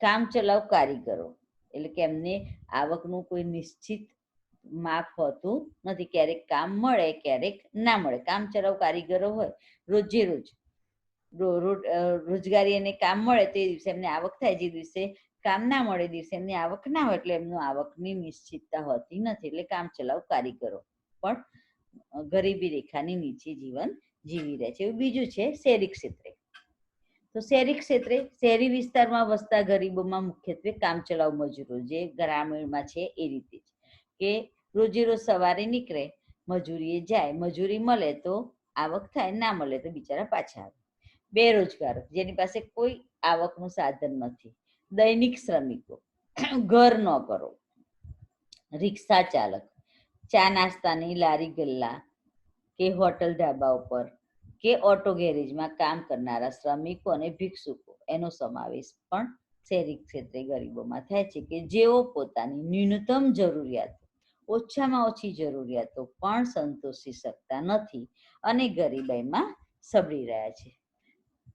કામ ચલાવ કારીગરો, એટલે કે એમને આવકનું કોઈ નિશ્ચિત માપ હોતું નથી. ક્યારેક કામ મળે, ક્યારેક ના મળે. કામ ચલાવ કારીગરો હોય, રોજે રોજગારી અને કામ મળે તે દિવસે એમને આવક થાય, જે દિવસે કામ ના મળે દિવસે એમની આવક ના હોય, એટલે એમનું આવકની નિશ્ચિતતા હોતી નથી. એટલે કામ ચલાવ કારીગરો પણ ગરીબી રેખાની નીચે જીવન જીવી રહે છે. એવું બીજું છે શહેરી ક્ષેત્રે. તો શહેરી ક્ષેત્રે શહેરી વિસ્તારમાં વસતા ગરીબોમાં મુખ્યત્વે કામચલાઉ મજૂરો, જે ગ્રામીણમાં છે એ રીતે કે રોજે રોજ સવારે નીકળે, મજૂરીએ જાય, મજૂરી મળે તો આવક થાય, ના મળે તો બિચારા પાછા આવે. બેરોજગારો, જેની પાસે કોઈ આવકનું સાધન નથી. દૈનિક શ્રમિકો, ઘર નોકરો, રિક્ષા ચાલક, ચા નાસ્તાની લારી ગલ્લા કે હોટલ ધાબા ઉપર કે ઓટો ગેરેજમાં કામ કરનારા શ્રમિકો અને ભિક્ષુકો, એનો સમાવેશ પણ શહેરી ક્ષેત્રે ગરીબોમાં થાય છે, કે જેઓ પોતાની ન્યૂનતમ જરૂરિયાતો, ઓછામાં ઓછી જરૂરિયાતો પણ સંતોષી શકતા નથી અને ગરીબાઈમાં સબળી રહ્યા છે.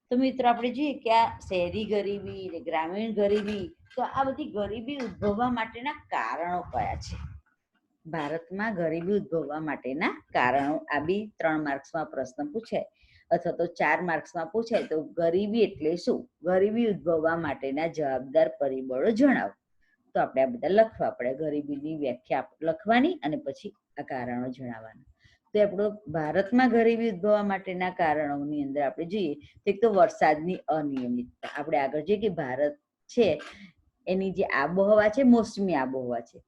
તો મિત્રો આપણે જોઈએ કે આ શહેરી ગરીબી ને ગ્રામીણ ગરીબી, તો આ બધી ગરીબી ઉદ્ભવવા માટેના કારણો કયા છે? ભારતમાં ગરીબી ઉદ્ભવવા માટેના કારણો, આ બી 3 માર્ક્સમાં પ્રશ્ન પૂછાય અથવા તો 4 માર્ક્સમાં પૂછાય તો ગરીબી એટલે શું? ગરીબી ઉદ્ભવવા માટેના જવાબદાર પરિબળો જણાવો. તો આપણે આ બધા લખવા પડે. ગરીબીની વ્યાખ્યા લખવાની અને પછી આ કારણો જણાવવાના. તો આપણો ભારતમાં ગરીબી ઉદ્ભવવા માટેના કારણોની અંદર આપણે જોઈએ તો એક તો વરસાદની અનિયમિતતા. આપણે આગળ જોઈએ કે ભારત છે એની જે આબોહવા છે મોસમી આબોહવા છે.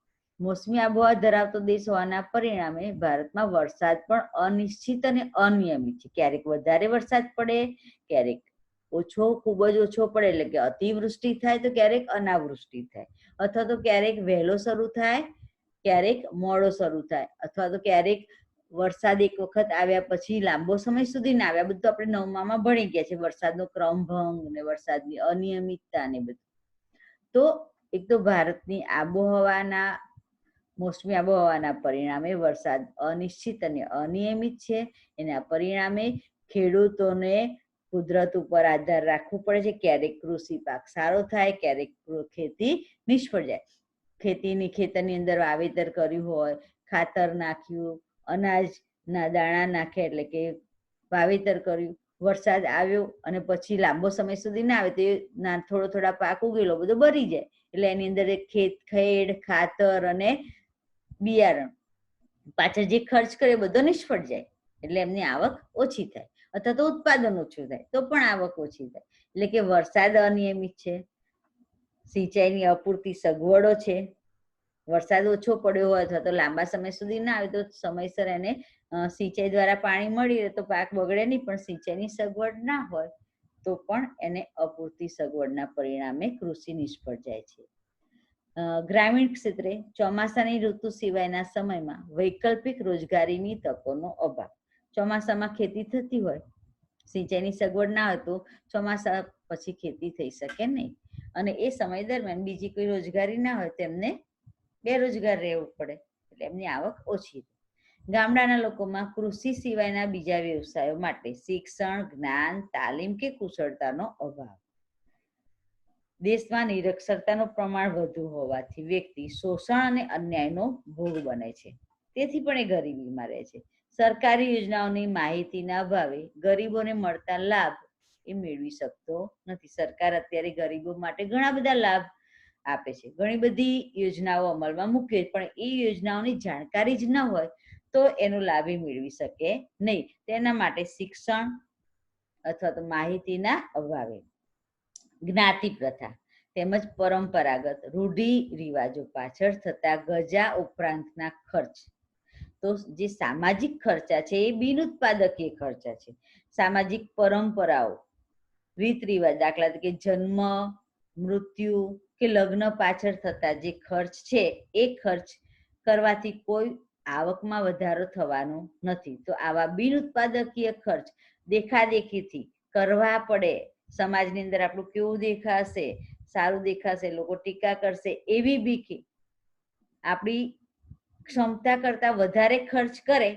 મોસમી આબોહવા ધરાવતો દેશ હોવાના પરિણામે ભારતમાં વરસાદ પણ અનિશ્ચિત અને અનિયમિત છે. ક્યારેક વધારે વરસાદ પડે, ક્યારેક ઓછો, ખૂબ જ ઓછો પડે એટલે કે અતિવૃષ્ટિ થાય, તો ક્યારેક અનાવૃષ્ટિ થાય, અથવા તો ક્યારેક વહેલો શરૂ થાય, ક્યારેક મોડો શરૂ થાય, અથવા તો ક્યારેક વરસાદ એક વખત આવ્યા પછી લાંબો સમય સુધી ના આવ્યા. બધું આપણે 9માં ભણી ગયા છે, વરસાદનો ક્રમભંગ ને વરસાદની અનિયમિતતા ને બધું. તો એક તો ભારતની આબોહવાના મોસમી આબોહવાના પરિણામે વરસાદ અનિશ્ચિત અને અનિયમિત છે. એના પરિણામે ખેડૂતોને કુદરત ઉપર આધાર રાખવું પડે છે. ક્યારેક કૃષિ પાક સારો થાય, ક્યારેક ખેતી નિષ્ફળ જાય. ખેતરની અંદર વાવેતર કર્યું હોય, ખાતર નાખ્યું, અનાજના દાણા નાખ્યા, એટલે કે વાવેતર કર્યું, વરસાદ આવ્યો અને પછી લાંબો સમય સુધી ના આવે તો થોડા પાક ઉગેલો બધો બરી જાય. એટલે એની અંદર ખેડ, ખાતર અને બિયારણ પાછળ જે ખર્ચ કરે બધો નિષ્ફળ જાય. એટલે એમની આવક ઓછી થાય, અથવા તો ઉત્પાદન ઓછું થાય તો પણ આવક ઓછી થાય. એટલે કે વરસાદ અનિયમિત છે, સિંચાઈની અપૂરતી સગવડો છે. વરસાદ ઓછો પડ્યો હોય અથવા તો લાંબા સમય સુધી ના આવે તો સમયસર એને સિંચાઈ દ્વારા પાણી મળી રહે તો પાક બગડે નહીં. પણ સિંચાઈની સગવડ ના હોય તો પણ એને અપૂરતી સગવડના પરિણામે કૃષિ નિષ્ફળ જાય છે. ગ્રામીણ ક્ષેત્રે ચોમાસાની ઋતુ સિવાયના સમયમાં વૈકલ્પિક રોજગારીની તકોનો અભાવ. ચોમાસામાં ખેતી થતી હોય, સિંચાઈની સગવડ ના હોય તો ચોમાસા પછી ખેતી થઈ શકે નહીં, અને એ સમય દરમિયાન બીજી કોઈ રોજગારી ના હોય તેમને બેરોજગાર રહેવું પડે, એટલે એમની આવક ઓછી. ગામડાના લોકોમાં કૃષિ સિવાયના બીજા વ્યવસાયો માટે શિક્ષણ, જ્ઞાન, તાલીમ કે કુશળતાનો અભાવ. દેશમાં નિરક્ષરતાનું પ્રમાણ વધુ હોવાથી વ્યક્તિ શોષણ અને અન્યાયનો ભોગ બને છે. તેથી પણ એ ગરીબીમાં રહે છે. સરકારી યોજનાઓની માહિતીના અભાવે ગરીબોને મળતા લાભ એ મેળવી શકતો નથી. સરકાર અત્યારે ગરીબો માટે ઘણા બધા લાભ આપે છે, ઘણી બધી યોજનાઓ અમલમાં મૂકે, પણ એ યોજનાઓની જાણકારી જ ન હોય તો એનો લાભ મેળવી શકે નહીં. તેના માટે શિક્ષણ અથવા તો માહિતીના અભાવે જ્ઞાતિ પ્રથા તેમજ પરંપરાગત રૂઢિ રિવાજો પાછળ થતા ગજા ઉપરાંતના ખર્ચ. તો જે સામાજિક ખર્ચા છે એ બિનઉત્પાદકીય ખર્ચા છે. સામાજિક પરંપરાઓ, રીત રિવાજ, દાખલા તરીકે જન્મ, મૃત્યુ કે લગ્ન પાછળ થતા જે ખર્ચ છે એ ખર્ચ કરવાથી કોઈ આવકમાં વધારો થવાનો નથી. તો આવા બિનઉત્પાદકીય ખર્ચ દેખાદેખીથી કરવા પડે. સમાજની અંદર આપણું કેવું દેખાશે, સારું દેખાશે, લોકો ટીકા કરશે એવી બીકે આપણી ક્ષમતા કરતા વધારે ખર્ચ કરે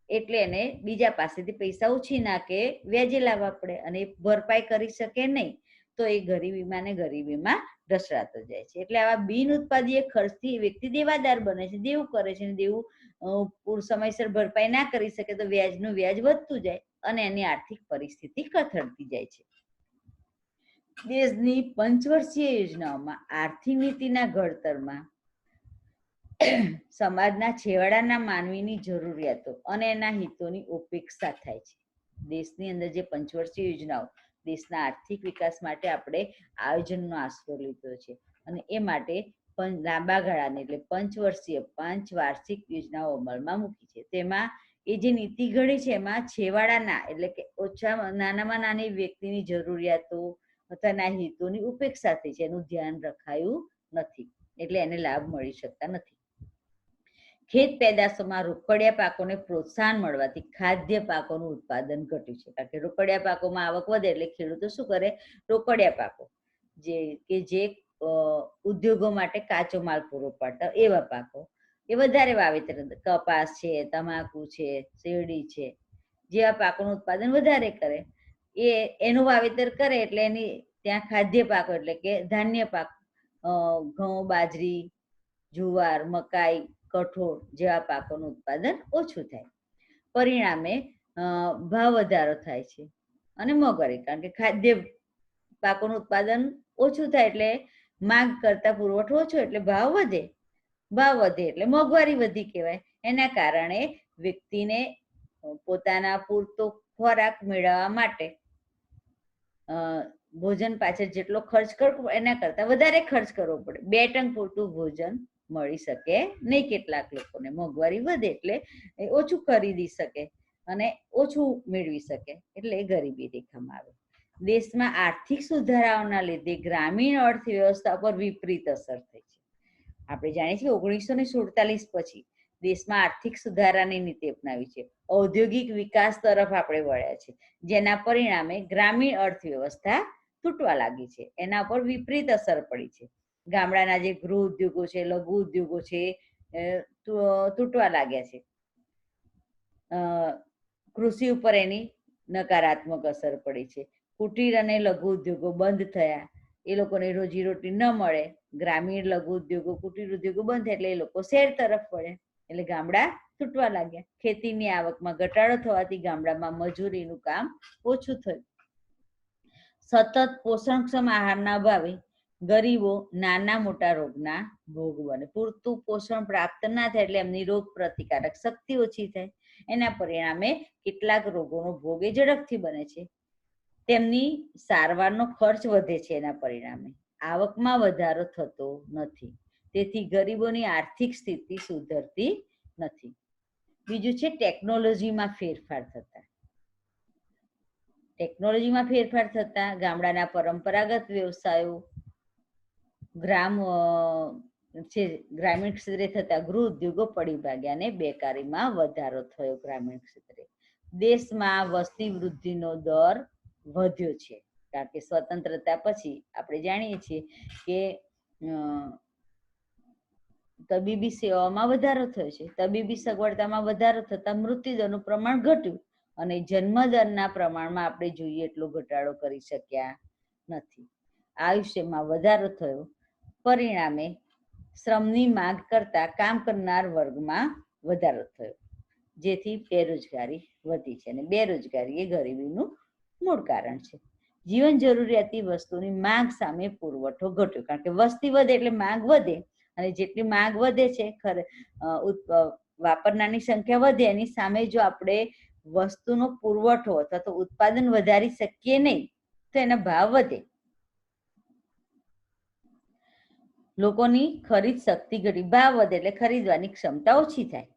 એટલે એને બીજા પાસેથી પૈસા ઉછી નાખે, વ્યાજે લાવવા પડે, અને ભરપાઈ કરી શકે નહીં તો એ ગરીબીમાં ઢસડાતો જાય છે. એટલે આવા બિન ઉત્પાદીય ખર્ચથી વ્યક્તિ દેવાદાર બને છે, દેવું કરે છે, અને દેવું સમયસર ભરપાઈ ના કરી શકે તો વ્યાજનું વ્યાજ વધતું જાય અને એની આર્થિક પરિસ્થિતિ કથળતી જાય છે. દેશની પંચવર્ષીય યોજનાઓમાં આર્થિક નીતિના ઘડતરમાં સમાજના છેવાડાના માનવીની જરૂરિયાતો અને એના હિતોની ઉપેક્ષા થાય છે. દેશની અંદર જે પંચવર્ષીય યોજનાઓ દેશના આર્થિક વિકાસ માટે આપણે આયોજનનો આશરો લીધો છે, અને એ માટે લાંબા ગાળાની એટલે પંચવર્ષીય 5 વાર્ષિક યોજનાઓ અમલમાં મૂકી છે. તેમાં એ જે નીતિ ઘડી છે એમાં છેવાડાના એટલે કે નાનામાં નાની વ્યક્તિની જરૂરિયાતો તથા હિતોની ઉપેક્ષા થઈ છે, એનું ધ્યાન રખાયું નથી, એટલે એને લાભ મળી શકતા નથી. ખેત પેદાશોમાં રોકડિયા પાકોને પ્રોત્સાહન મળવાથી ખાદ્ય પાકોનું ઉત્પાદન ઘટ્યું છે, કારણ કે રોકડિયા પાકોમાં આવક વધે એટલે ખેડૂતો શું કરે, રોકડિયા પાકો જે ઉદ્યોગો માટે કાચો માલ પૂરો પાડતા એવા પાકો એ વધારે વાવેતર, કપાસ છે, તમાકુ છે, શેરડી છે, જેવા પાકોનું ઉત્પાદન વધારે કરે, એનું વાવેતર કરે એટલે એની ત્યાં ખાદ્ય પાકો એટલે કે ધાન્ય પાક, ઘઉં, બાજરી, જુવાર, મકાઈ, કઠોળ જેવા પાકોનું ઉત્પાદન ઓછું થાય. પરિણામે ભાવ વધારો થાય છે અને મોંઘવારી, કારણ કે ખાદ્ય પાકોનું ઉત્પાદન ઓછું થાય એટલે માંગ કરતા પુરવઠો ઓછો એટલે ભાવ વધે એટલે મોંઘવારી વધી કહેવાય. એના કારણે વ્યક્તિને પોતાના પૂરતો ખોરાક મેળવવા માટે ભોજન પાછળ જેટલો ખર્ચ કરવો એના કરતા વધારે ખર્ચ કરવો પડે. 2 ટંક પૂરતું ભોજન મળી શકે નહીં કેટલાક લોકોને, મોંઘવારી વધે એટલે ઓછું ખરીદી શકે અને ઓછું મેળવી શકે એટલે ગરીબી રેખામાં આવે. દેશમાં આર્થિક સુધારાઓના લીધે ગ્રામીણ અર્થવ્યવસ્થા પર વિપરીત અસર થઈ છે. આપણે જાણીએ છીએ 1947 પછી દેશમાં આર્થિક સુધારાની નીતિ અપનાવી છે, ઔદ્યોગિક વિકાસ તરફ આપણે વળ્યા છે, જેના પરિણામે ગ્રામીણ અર્થવ્યવસ્થા તૂટવા લાગી છે, એના પર વિપરીત અસર પડી છે. ગામડાના જે ગૃહ ઉદ્યોગો છે, લઘુ ઉદ્યોગો છે, તૂટવા લાગ્યા છે. કૃષિ ઉપર એની નકારાત્મક અસર પડી છે. કુટીર અને લઘુ ઉદ્યોગો બંધ થયા, એ લોકોને રોજીરોટી ન મળે, ગ્રામીણ લઘુ ઉદ્યોગો, કુટીર ઉદ્યોગો બંધ થાય એટલે એ લોકો શહેર તરફ વળે એટલે ગામડા તૂટવા લાગ્યા. ખેતીની આવકમાં ઘટાડો થવાથી ગામડામાં મજૂરીનું કામ ઓછું થયું. સતત પોષણક્ષમ આહારના અભાવે ગરીબો નાના મોટા રોગના ભોગ બને. પૂરતું પોષણ પ્રાપ્ત ના થાય એટલે એમની રોગ પ્રતિકારક શક્તિ ઓછી થાય, એના પરિણામે કેટલાક રોગોનો ભોગ એ ઝડપથી બને છે. તેમની સારવારનો ખર્ચ વધે છે, એના પરિણામે આવકમાં વધારો થતો નથી, તેથી ગરીબોની આર્થિક સ્થિતિ સુધરતી નથી. બીજું છે ટેકનોલોજીમાં ફેરફાર થતા ગામડાના પરંપરાગત વ્યવસાયો ગ્રામીણ ક્ષેત્રે થતા ગૃહ ઉદ્યોગો પડી ભાગ્યા અને બેકારીમાં વધારો થયો. ગ્રામીણ ક્ષેત્રે દેશમાં વસ્તી વૃદ્ધિનો દર વધ્યો છે, કારણ કે સ્વતંત્રતા પછી આપણે જાણીએ છીએ કે તબીબી સેવાઓમાં વધારો થયો છે. તબીબી સગવડતામાં વધારો થતા મૃત્યુદરનું પ્રમાણ ઘટ્યું અને જન્મદરના પ્રમાણમાં આપણે જોઈએ એટલો ઘટાડો કરી શક્યા નથી. આયુષ્યમાં વધારો થયો, પરિણામે શ્રમની માંગ કરતા કામ કરનાર વર્ગમાં વધારો થયો, જેથી બેરોજગારી વધી છે, અને બેરોજગારી એ ગરીબીનું મૂળ કારણ છે. જીવન જરૂરિયાતી વસ્તુની માંગ સામે પુરવઠો ઘટ્યો, કારણ કે વસ્તી વધે એટલે માંગ વધે, અને જેટલી માંગ વધે છે વાપરનારની સંખ્યા વધે, એની સામે જો આપણે વસ્તુનો પુરવઠો અથવા તો ઉત્પાદન વધારી શકીએ નહીં તો એના ભાવ વધે. લોકોની ખરીદ શક્તિ ઘટી, ભાવ વધે એટલે ખરીદવાની ક્ષમતા ઓછી થાય,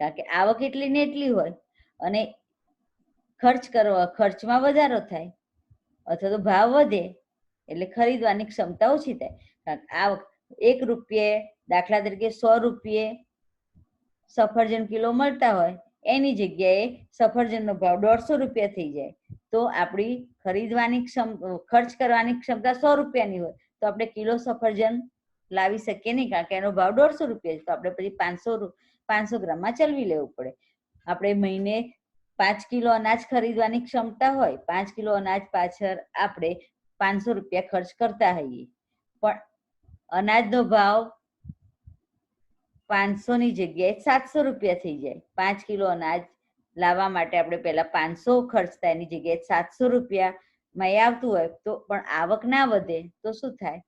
કારણ કે આવક એટલી ને એટલી હોય અને ખર્ચમાં વધારો થાય અથવા તો ભાવ વધે એટલે ખરીદવાની ક્ષમતા ઓછી થાય. કારણ કે આવક 1 રૂપિયે દાખલા તરીકે 100 રૂપિયે સફરજન કિલો મળતા હોય, એની જગ્યાએ સફરજનનો ભાવ 150 રૂપિયા થઈ જાય તો આપણી ખરીદવાની ખર્ચ કરવાની ક્ષમતા 100 રૂપિયાની હોય તો આપણે કિલો સફરજન લાવી શકીએ નહીં, કારણ કે એનો ભાવ 150 રૂપિયા છે. તો આપણે પછી 500 ગ્રામમાં ચલવી લેવું પડે. આપણે મહિને 5 કિલો અનાજ ખરીદવાની ક્ષમતા હોય, 5 કિલો અનાજ પાછળ આપણે 500 રૂપિયા ખર્ચ કરતા હોઈએ, પણ અનાજનો ભાવ 500 ની જગ્યાએ 700 રૂપિયા થઈ જાય. 5 કિલો અનાજ લાવવા માટે આપણે પહેલા 500 ખર્ચતા, એની જગ્યાએ 700 રૂપિયામાં એ આવતું હોય તો પણ આવક ના વધે તો શું થાય?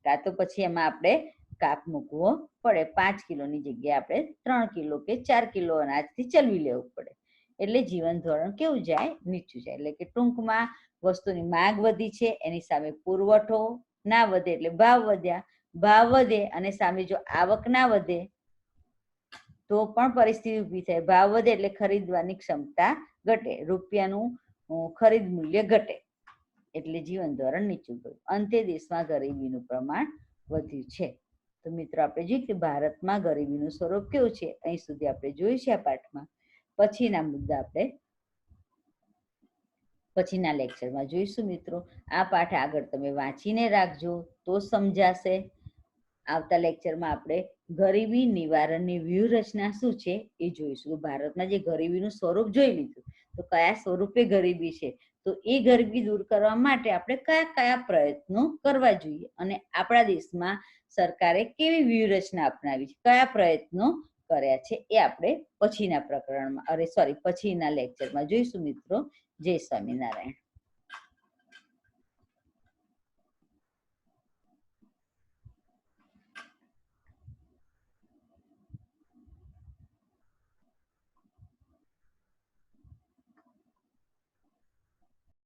કાં તો પછી એમાં આપણે કાપ મૂકવો પડે. 5 કિલોની જગ્યાએ આપણે 3 કિલો કે 4 કિલો અનાજથી ચલવી લેવું પડે. એટલે જીવન ધોરણ કેવું જાય? નીચું જાય. એટલે કે ટૂંકમાં વસ્તુની માંગ વધી છે, એની સામે પુરવઠો ના વધે એટલે ભાવ વધ્યા. ભાવ વધે અને સામે જો આવક ના વધે તો પણ પરિસ્થિતિ ઊભી થાય. ભાવ વધે એટલે ખરીદવાની ક્ષમતા ઘટે, રૂપિયાનું ખરીદ મૂલ્ય ઘટે, એટલે જીવન ધોરણ નીચું ગયું. અંતે દેશમાં ગરીબીનું પ્રમાણ વધ્યું છે. તો મિત્રો આપણે જોઈએ કે ભારતમાં ગરીબીનું સ્વરૂપ કેવું છે, અહીં સુધી આપણે જોયું છે આ પાઠમાં. પછીના મુદ્દા આપણે પછીના લેક્ચરમાં જોઈશું. મિત્રો આ પાઠ આગળ તમે વાંચીને રાખજો તો સમજાશે. આવતા લેક્ચરમાં આપણે ગરીબી નિવારણની વ્યૂહરચના શું છે એ જોઈશું. ભારતમાં જે ગરીબીનું સ્વરૂપ જોઈ લીધું, તો કયા સ્વરૂપે ગરીબી છે, તો એ ગરીબી દૂર કરવા માટે આપણે કયા કયા પ્રયત્નો કરવા જોઈએ અને આપણા દેશમાં સરકારે કેવી વ્યૂહરચના અપનાવી છે, કયા પ્રયત્નો કર્યા છે, એ આપણે પછીના પ્રકરણમાં પછીના લેક્ચરમાં જોઈશું. મિત્રો જય સ્વામિનારાયણ.